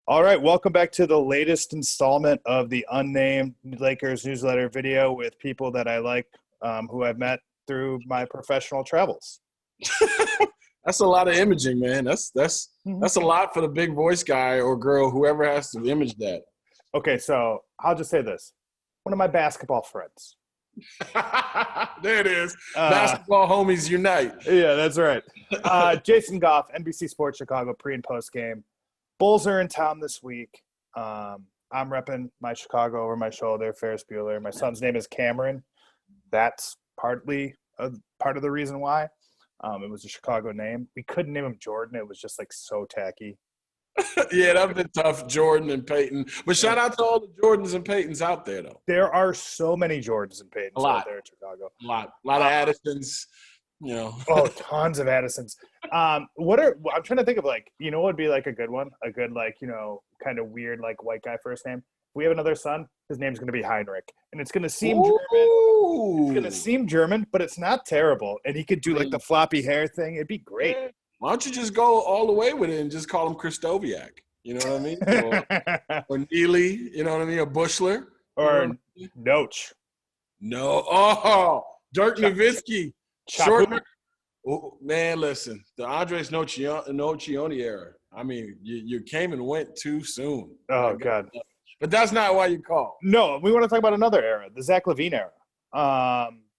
All right, welcome back to the latest installment of the Unnamed Lakers newsletter video with people that I like, who I've met through my professional travels. That's a lot of imaging, man. That's a lot for the big voice guy or girl, whoever has to image that. Okay, so I'll just say this. One of my basketball friends. There it is. Basketball homies unite. Yeah, that's right. Jason Goff, NBC Sports Chicago, pre- and post-game. Bulls are in town this week. I'm repping my Chicago over my shoulder, Ferris Bueller. My son's name is Cameron. That's partly part of the reason why. It was a Chicago name. We couldn't name him Jordan. It was just like so tacky. Yeah, that would have been tough, Jordan and Peyton. But shout out to all the Jordans and Peytons out there, though. There are so many Jordans and Peytons out there in Chicago. A lot of Addisons. You know. Oh, tons of Addisons. I'm trying to think of what would be like a good one, a good kind of weird white guy first name. If we have another son, his name's going to be Heinrich, and it's going to seem German. It's going to seem German, but it's not terrible. And he could do the floppy hair thing. It'd be great. Why don't you just go all the way with it and just call him Kristoviak? You know what I mean? Or Neely, you know what I mean? Or Bushler. Or Noach. No. Oh, Dirk Nowitzki. Short. Oh, man, listen. The Andres Nocioni era. I mean, you came and went too soon. Oh, God. But that's not why you called. No, we want to talk about another era, the Zach LaVine era.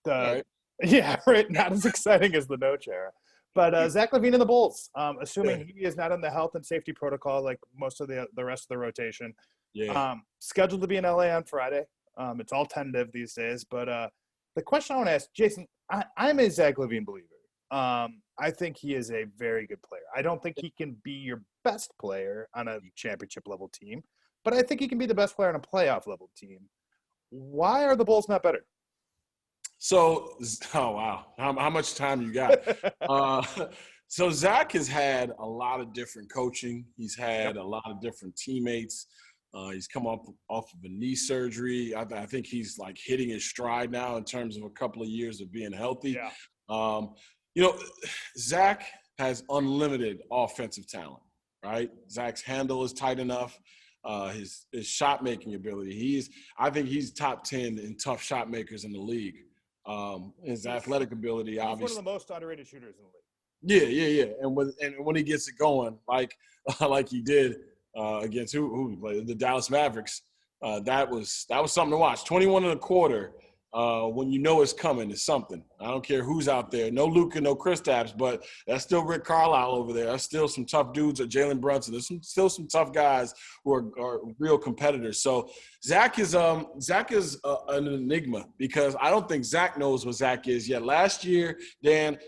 Right. Yeah, right. Not as exciting as the Noach era. But Zach LaVine and the Bulls, assuming he is not in the health and safety protocol like most of the rest of the rotation. Yeah. Scheduled to be in LA on Friday. It's all tentative these days. But the question I want to ask, Jason, I'm a Zach LaVine believer. I think he is a very good player. I don't think he can be your best player on a championship level team, but I think he can be the best player on a playoff level team. Why are the Bulls not better? So, oh, wow. How much time you got? So Zach has had a lot of different coaching. He's had a lot of different teammates. He's come off of a knee surgery. I think he's hitting his stride now in terms of a couple of years of being healthy. Yeah. Zach has unlimited offensive talent, right? Zach's handle is tight enough. His shot making ability. I think he's top 10 in tough shot makers in the league. His athletic ability, obviously. He's one of the most underrated shooters in the league. Yeah. And when he gets it going, like he did against who played the Dallas Mavericks, that was something to watch. 21 and a quarter. When you know it's coming, is something. I don't care who's out there. No Luka, no Kristaps, but that's still Rick Carlisle over there. That's still some tough dudes, or Jalen Brunson. There's still some tough guys who are real competitors. So Zach is an enigma because I don't think Zach knows what Zach is yet. Last year, Dan,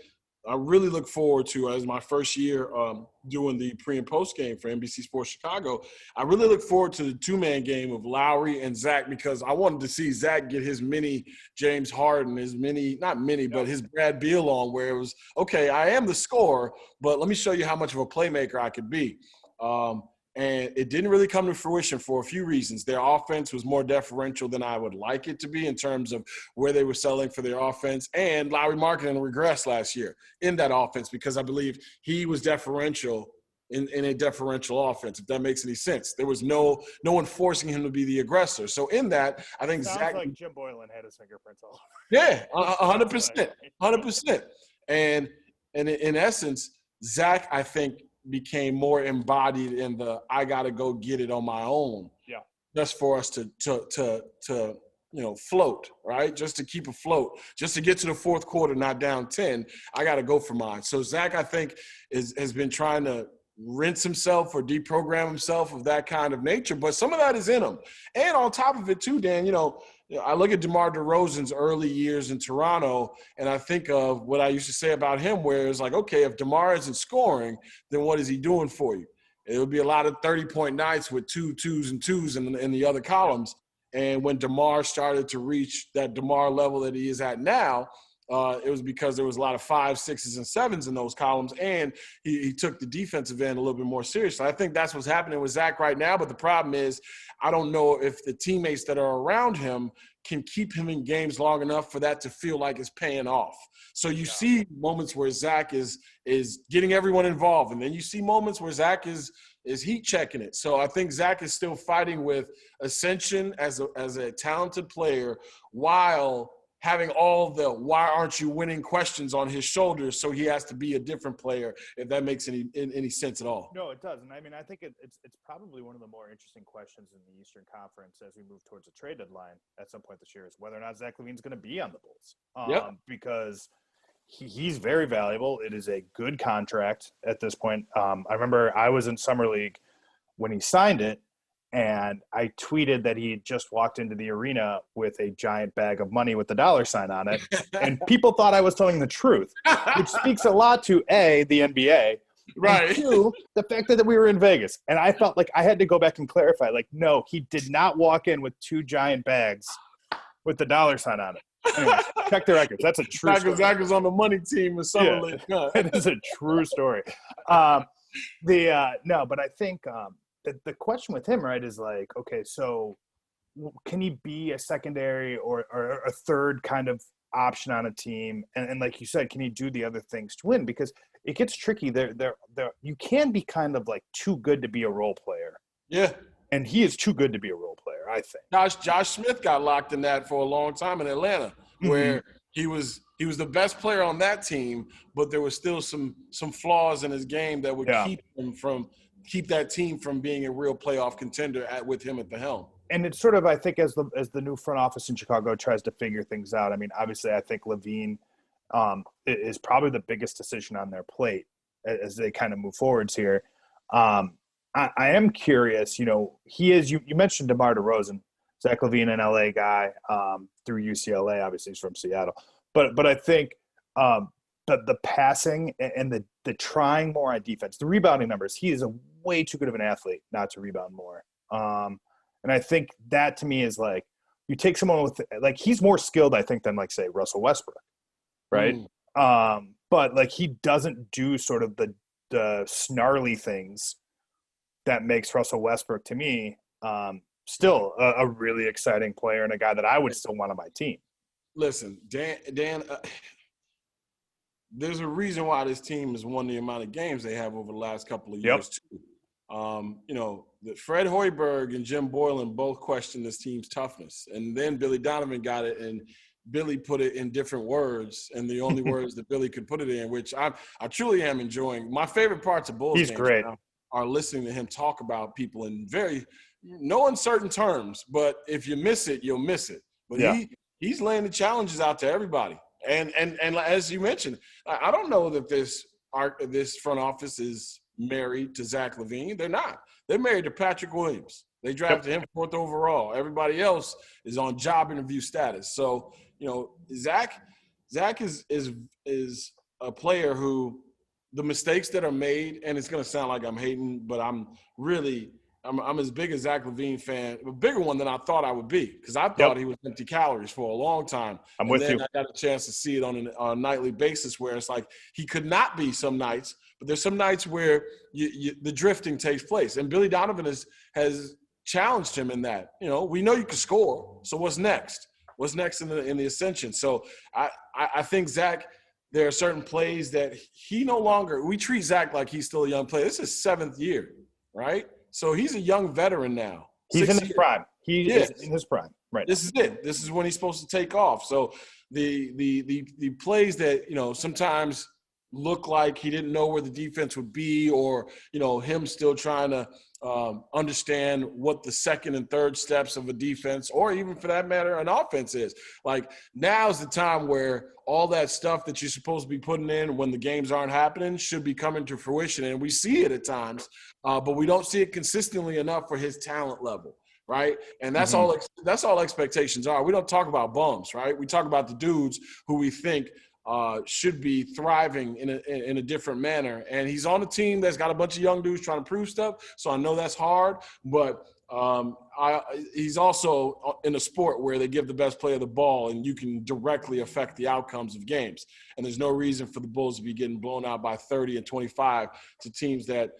I really look forward to, as my first year doing the pre- and post-game for NBC Sports Chicago, I really look forward to the two-man game of Lowry and Zach because I wanted to see Zach get his mini James Harden, but his Brad Beal on, where it was, okay, I am the scorer, but let me show you how much of a playmaker I could be. And it didn't really come to fruition for a few reasons. Their offense was more deferential than I would like it to be in terms of where they were selling for their offense. And Lowry Marketing regressed last year in that offense because I believe he was deferential in a deferential offense, if that makes any sense. There was no one forcing him to be the aggressor. So in that, I think Sounds like Jim Boylan had his fingerprints all over. Yeah, 100%. 100%. And in essence, Zach, I think, became more embodied in the I got to go get it on my own. Yeah. Just for us to float, right? Just to keep afloat, just to get to the fourth quarter, not down 10, I got to go for mine. So Zach, I think, has been trying to rinse himself or deprogram himself of that kind of nature, but some of that is in him. And on top of it too, Dan, I look at DeMar DeRozan's early years in Toronto, and I think of what I used to say about him, where it's like, okay, if DeMar isn't scoring, then what is he doing for you? It would be a lot of 30-point nights with 2s and 2s in the other columns. And when DeMar started to reach that DeMar level that he is at now, it was because there was a lot of 5s, 6s, and 7s in those columns, and he took the defensive end a little bit more seriously. I think that's what's happening with Zach right now, but the problem is I don't know if the teammates that are around him can keep him in games long enough for that to feel like it's paying off. So you see moments where Zach is getting everyone involved, and then you see moments where Zach is heat checking it. So I think Zach is still fighting with ascension as a talented player while having all the why aren't you winning questions on his shoulders, so he has to be a different player, if that makes any sense at all. No, it doesn't. I mean, I think it's probably one of the more interesting questions in the Eastern Conference as we move towards a trade deadline at some point this year is whether or not Zach LaVine's going to be on the Bulls. Because he's very valuable. It is a good contract at this point. I remember I was in Summer League when he signed it, and I tweeted that he had just walked into the arena with a giant bag of money with the dollar sign on it. And people thought I was telling the truth, which speaks a lot to, A, the NBA, right? And two, the fact that we were in Vegas. And I felt like I had to go back and clarify, like, no, he did not walk in with 2 giant bags with the dollar sign on it. Anyways, check the records. That's a true story. Zach was on the money team in Summer League. It is a true story. No, but I think the question with him, right, is like, okay, so can he be a secondary or a third kind of option on a team? And like you said, can he do the other things to win? Because it gets tricky. There, you can be kind of like too good to be a role player. Yeah. And he is too good to be a role player, I think. Josh Smith got locked in that for a long time in Atlanta, where he was the best player on that team, but there was still some flaws in his game that would keep that team from being a real playoff contender with him at the helm. And it's sort of, I think, as the new front office in Chicago tries to figure things out. I mean, obviously, I think LaVine is probably the biggest decision on their plate as they kind of move forwards here. I am curious, he is, you mentioned DeMar DeRozan, Zach LaVine, an LA guy through UCLA, obviously he's from Seattle. But I think the passing and the trying more on defense, the rebounding numbers, he is a way too good of an athlete not to rebound more. And I think that to me is like, you take someone with, like, he's more skilled, I think, than, like, say, Russell Westbrook, right? But, like, he doesn't do sort of the snarly things that makes Russell Westbrook, to me, still a really exciting player and a guy that I would still want on my team. Listen, Dan, there's a reason why this team has won the amount of games they have over the last couple of years, too. Fred Hoiberg and Jim Boylan both questioned this team's toughness. And then Billy Donovan got it, and Billy put it in different words, and the only words that Billy could put it in, which I truly am enjoying. My favorite parts of Bulls games great. Now are listening to him talk about people in no uncertain terms, but if you miss it, you'll miss it. But he's laying the challenges out to everybody. And as you mentioned, I don't know that this front office is married to Zach LaVine. They're not. They're married to Patrick Williams. They drafted him 4th overall. Everybody else is on job interview status. So, Zach is a player who the mistakes that are made, and it's going to sound like I'm hating, but I'm as big a Zach LaVine fan, a bigger one than I thought I would be, because I thought he was empty calories for a long time. I'm with you. I got a chance to see it on a nightly basis where it's like he could not be some nights, but there's some nights where the drifting takes place. And Billy Donovan has challenged him in that. We know you can score, so what's next? What's next in the ascension? So I think Zach – there are certain plays that he no longer – we treat Zach like he's still a young player. This is his 7th year, right? So he's a young veteran now. He's in his prime. He is in his prime, right? This is it. This is when he's supposed to take off. So the plays that, sometimes look like he didn't know where the defense would be, or, him still trying to understand what the second and third steps of a defense, or even for that matter, an offense is. Like, now's the time where all that stuff that you're supposed to be putting in when the games aren't happening should be coming to fruition. And we see it at times, but we don't see it consistently enough for his talent level. Right. And that's all expectations are. We don't talk about bums, right? We talk about the dudes who we think should be thriving in a different manner. And he's on a team that's got a bunch of young dudes trying to prove stuff. So I know that's hard, but he's also in a sport where they give the best player the ball and you can directly affect the outcomes of games. And there's no reason for the Bulls to be getting blown out by 30 and 25 to teams that,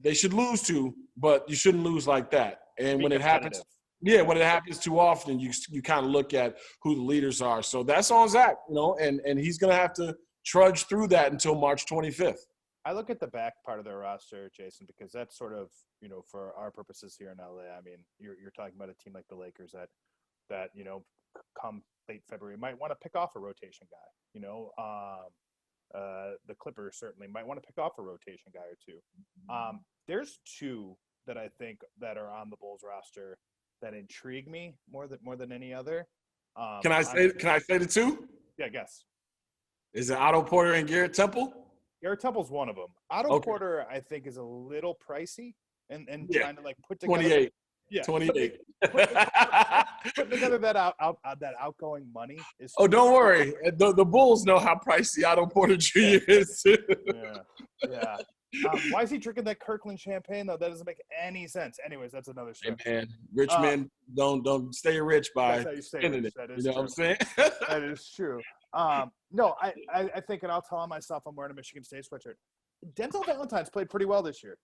they should lose to, but you shouldn't lose like that. And when it happens, when it happens too often, you kind of look at who the leaders are. So that's on Zach, and he's going to have to trudge through that until March 25th. I look at the back part of their roster, Jason, because that's sort of, for our purposes here in LA. I mean, you're talking about a team like the Lakers that come late February might want to pick off a rotation guy. The Clippers certainly might want to pick off a rotation guy or two. There's two that I think that are on the Bulls roster that intrigue me more than any other. Can I say the two? Yeah, I guess. Is it Otto Porter and Garrett Temple? Garrett Temple's one of them. Otto Porter, I think, is a little pricey and trying to put together 28. Yeah, 28. Putting together that outgoing money is. Oh, don't worry. The Bulls know how pricey Otto Porter Jr. is. Yeah. Why is he drinking that Kirkland champagne though? That doesn't make any sense. Anyways, that's another story. Hey man, rich men don't stay rich by spending it. That is you know true. what I'm saying? That is true. No, I think, and I'll tell myself I'm wearing a Michigan State sweatshirt. Denzel Valentine's played pretty well this year.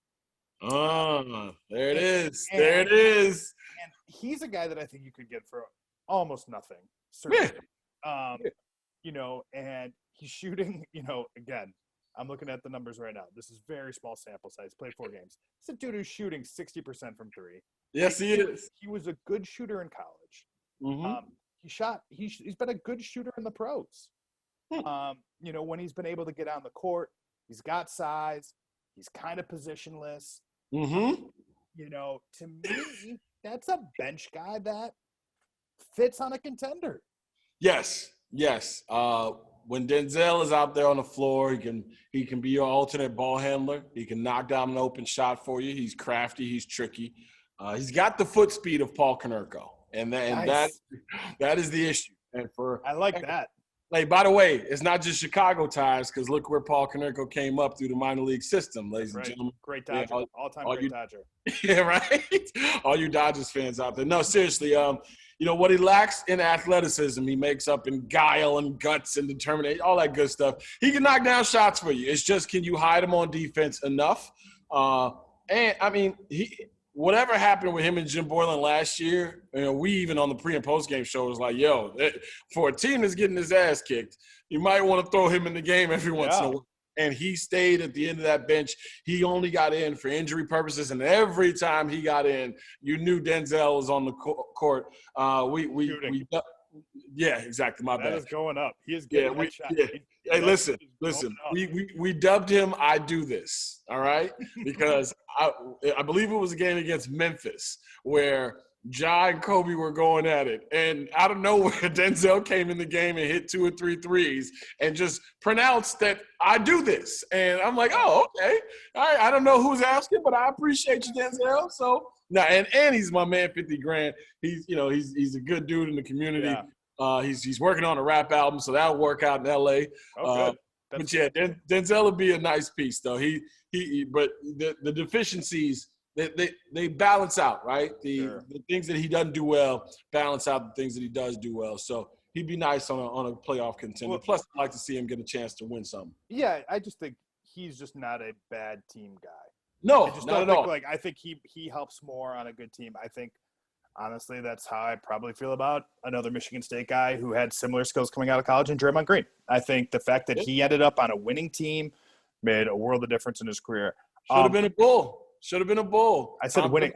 There it is. There it is. And he's a guy that I think you could get for almost nothing. Certainly. And he's shooting, again, I'm looking at the numbers right now. This is very small sample size. Played 4 games. It's a dude who's shooting 60% from 3. Yes, he is. He was a good shooter in college. Mm-hmm. He's been a good shooter in the pros. When he's been able to get on the court, he's got size. He's kind of positionless. Mm-hmm. To me, that's a bench guy that fits on a contender. Yes. When Denzel is out there on the floor, he can be your alternate ball handler. He can knock down an open shot for you. He's crafty. He's tricky. He's got the foot speed of Paul Konerko, and Nice. that is the issue. And I like that. Like, by the way, it's not just Chicago ties, because look where Paul Konerko came up through the minor league system, ladies and gentlemen. Great Dodger. All-time great Dodger. Yeah, right? All you Dodgers fans out there. No, seriously, what he lacks in athleticism, he makes up in guile and guts and determination, all that good stuff. He can knock down shots for you. It's just, can you hide him on defense enough? Whatever happened with him and Jim Boylan last year, we even on the pre- and post-game show was like, for a team that's getting his ass kicked, you might want to throw him in the game every once in a while. And he stayed at the end of that bench. He only got in for injury purposes, and every time he got in, you knew Denzel was on the court. Yeah, exactly. My bad. That is going up. He is getting that shot. Yeah. Hey, listen. We dubbed him "I Do This," all right? Because I believe it was a game against Memphis where Ja and Kobe were going at it, and out of nowhere, Denzel came in the game and hit 2 or 3 threes and just pronounced that "I do this," and I'm like, oh, okay, all right. I don't know who's asking, but I appreciate you, Denzel. So now, and he's my man, 50 grand. He's he's a good dude in the community. Yeah. He's working on a rap album, so that'll work out in L.A. Good. But yeah, Denzel would be a nice piece, though. But the deficiencies, they balance out, right? The things that he doesn't do well balance out the things that he does do well. So he'd be nice on a playoff contender. Well, plus, I'd like to see him get a chance to win something. Yeah, I just think he's just not a bad team guy. No, I just not don't at think, all. I think he helps more on a good team. I think, honestly, that's how I probably feel about another Michigan State guy who had similar skills coming out of college, and Draymond Green. I think the fact that he ended up on a winning team made a world of difference in his career. Should have been a Bull. Should have been a Bull. I said winning.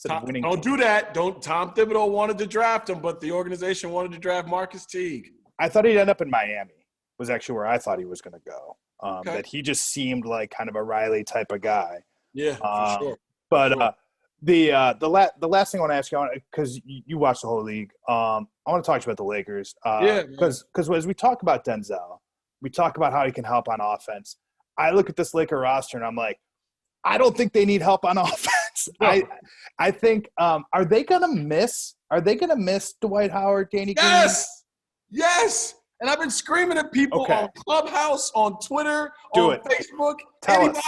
Don't do that. Tom Thibodeau wanted to draft him, but the organization wanted to draft Marcus Teague. I thought he'd end up in Miami. Was actually where I thought he was going to go. That he just seemed like kind of a Riley type of guy. Yeah, for sure. But the last thing I want to ask you, because you watch the whole league, I want to talk to you about the Lakers. Because as we talk about Denzel, we talk about how he can help on offense. I look at this Laker roster and I'm like, I don't think they need help on offense. No. I think are they gonna miss Dwight Howard, Danny Green? Yes. And I've been screaming at people on Clubhouse, on Twitter, Facebook. Tell us.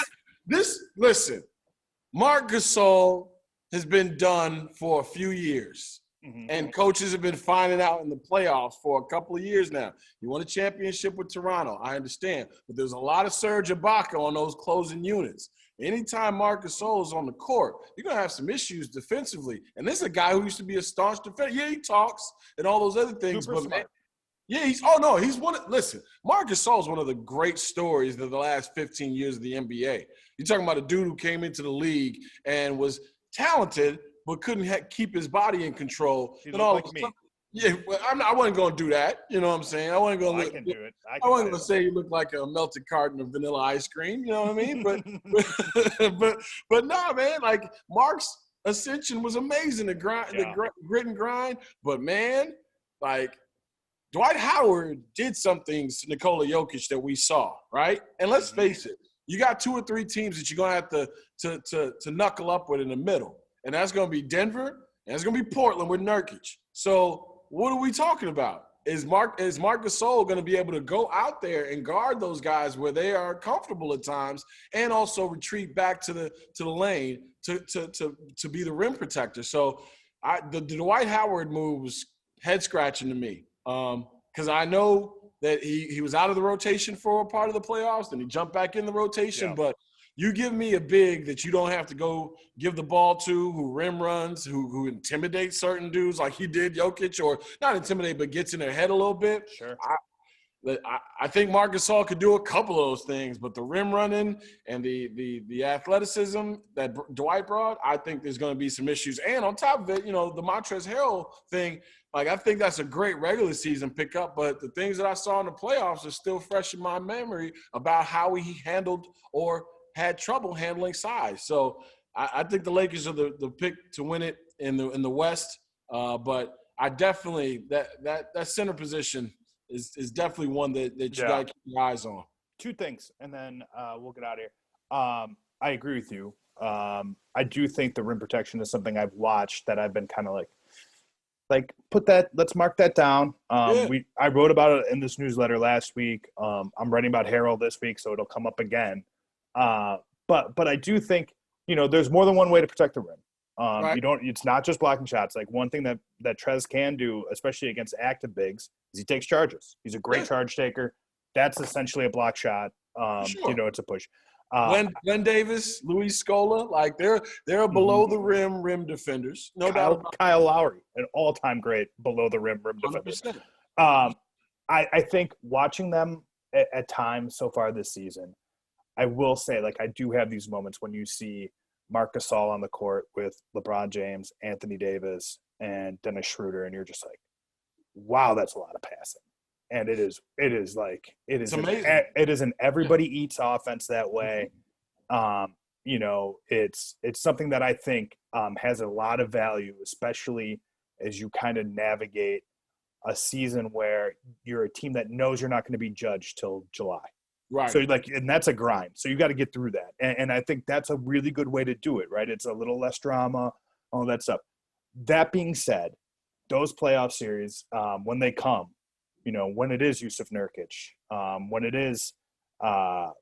Listen, Marc Gasol has been done for a few years. Mm-hmm. And coaches have been finding out in the playoffs for a couple of years now. You won a championship with Toronto, I understand. But there's a lot of Serge Ibaka on those closing units. Anytime Marc Gasol is on the court, you're going to have some issues defensively. And this is a guy who used to be a staunch defender. Yeah, he talks and all those other things. Super smart. Yeah, he's one – listen, Marc Gasol is one of the great stories of the last 15 years of the NBA. You're talking about a dude who came into the league and was talented but couldn't keep his body in control. He and looked all like of a me. sudden, yeah, well, I wasn't going to do that. You know what I'm saying? I wasn't going to I can do it. I wasn't going to say you look like a melted carton of vanilla ice cream. You know what I mean? But no, man, like Mark's ascension was amazing. The grit and grind. But, man, like – Dwight Howard did some things to Nikola Jokic that we saw, right? And let's face it, you got 2 or 3 teams that you're going to have to knuckle up with in the middle. And that's going to be Denver, and it's going to be Portland with Nurkic. So what are we talking about? Is Marc Gasol going to be able to go out there and guard those guys where they are comfortable at times and also retreat back to the lane to be the rim protector? So the Dwight Howard move was head-scratching to me. Because I know that he was out of the rotation for a part of the playoffs, then he jumped back in the rotation. Yeah. But you give me a big that you don't have to go give the ball to, who rim runs, who intimidates certain dudes like he did Jokic, or not intimidate, but gets in their head a little bit. Sure. I think Marc Gasol could do a couple of those things, but the rim running and the athleticism that Dwight brought, I think there's going to be some issues. And on top of it, the Montrezl Harrell thing, like I think that's a great regular season pickup, but the things that I saw in the playoffs are still fresh in my memory about how he handled or had trouble handling size. So I think the Lakers are the pick to win it in the West, but I definitely that center position is definitely one that you got to keep your eyes on. 2 things, and then we'll get out of here. I agree with you. I do think the rim protection is something I've watched that I've been kind of like let's mark that down. I wrote about it in this newsletter last week. I'm writing about Harrell this week, so it'll come up again. But I do think, there's more than one way to protect the rim. Right. It's not just blocking shots. Like one thing that Trez can do, especially against active bigs, is he takes charges. He's a great charge taker. That's essentially a block shot. Sure. It's a push. Glenn Davis, Luis Scola, like they're below the rim defenders. No doubt. Kyle Lowry, an all-time great below the rim defender. I think watching them at times so far this season, I will say, like, I do have these moments when you see Marc Gasol on the court with LeBron James, Anthony Davis, and Dennis Schroeder, and you're just like, wow, that's a lot of passing. And it is an everybody eats offense that way. It's something that I think has a lot of value, especially as you kind of navigate a season where you're a team that knows you're not going to be judged till July. Right. So and that's a grind. So you got to get through that. And I think that's a really good way to do it, right? It's a little less drama, all that stuff. That being said, those playoff series, when they come, when it is Yusuf Nurkic, when it is, Nikola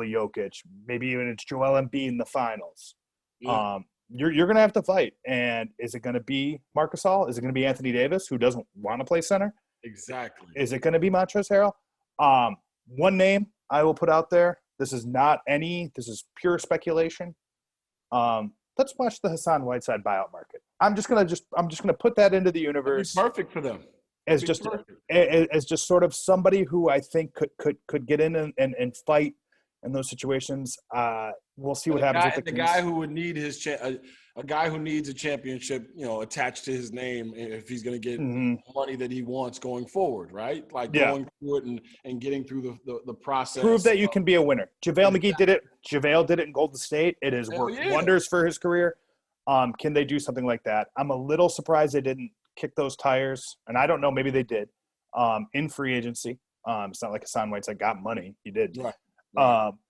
Jokic, maybe even it's Joel Embiid in the finals, you're going to have to fight. And is it going to be Marc Gasol? Is it going to be Anthony Davis, who doesn't want to play center? Exactly. Is it going to be Montrezl Harrell? One name I will put out there. This is this is pure speculation. Let's watch the Hassan Whiteside buyout market. I'm just gonna put that into the universe. Perfect for them. As just sort of somebody who I think could get in and fight in those situations. We'll see what happens with the guy who would need a guy who needs a championship, attached to his name if he's going to get money that he wants going forward, right? Like going through it and getting through the process. Prove that you can be a winner. JaVale McGee did it. JaVale did it in Golden State. It has worked wonders for his career. Can they do something like that? I'm a little surprised they didn't kick those tires, and I don't know, maybe they did in free agency. It's not like Hassan Whiteside got money. He did. Right.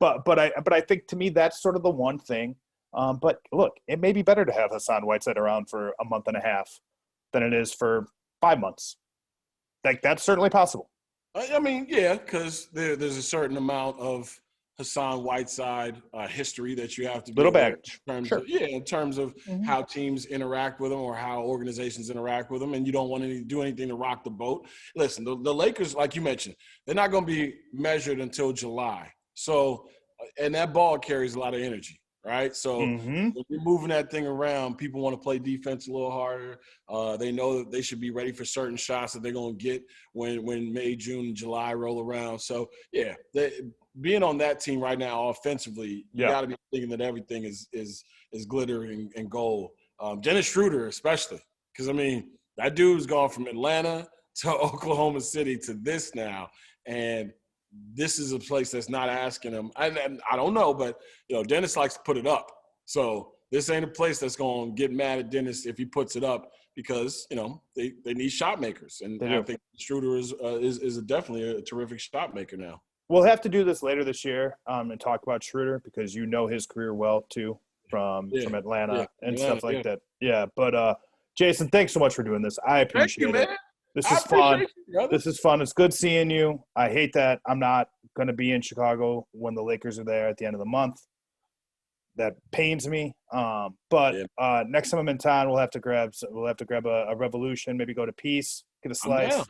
But I think to me that's sort of the one thing. But look, it may be better to have Hassan Whiteside around for a month and a half than it is for 5 months. Like that's certainly possible. I mean, yeah, because there's a certain amount of Hassan Whiteside history that you have to little baggage. In terms of how teams interact with him or how organizations interact with him, and you don't want to do anything to rock the boat. Listen, the Lakers, like you mentioned, they're not going to be measured until July. So, and that ball carries a lot of energy, right? So when you're moving that thing around, people want to play defense a little harder. They know that they should be ready for certain shots that they're going to get when May, June, July roll around. So, yeah, being on that team right now offensively, you got to be thinking that everything is glitter and gold. Dennis Schroeder especially, because, I mean, that dude's gone from Atlanta to Oklahoma City to this now, and this is a place that's not asking him. I don't know, but, Dennis likes to put it up. So this ain't a place that's going to get mad at Dennis if he puts it up because, they need shot makers. And I think Schroeder is definitely a terrific shot maker now. We'll have to do this later this year and talk about Schroeder because his career well, too, from Atlanta and stuff like that. Yeah, but Jason, thanks so much for doing this. I appreciate it. This is fun. This is fun. It's good seeing you. I hate that I'm not going to be in Chicago when the Lakers are there at the end of the month. That pains me. But next time I'm in town, we'll have to grab a Revolution, maybe go to Peace, get a slice.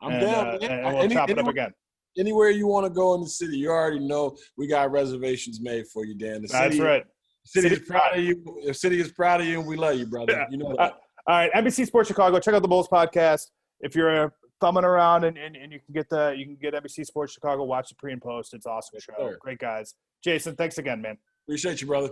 I'm down. And we'll chop it up again. Anywhere you want to go in the city, you already know we got reservations made for you, Dan. That's right. The city is proud of you. The city is proud of you, and we love you, brother. Yeah. You know that. All right, NBC Sports Chicago. Check out the Bulls podcast. If you're thumbing around and you can get NBC Sports Chicago, watch the pre and post. It's an awesome show. Sure. Great guys. Jason, thanks again, man. Appreciate you, brother.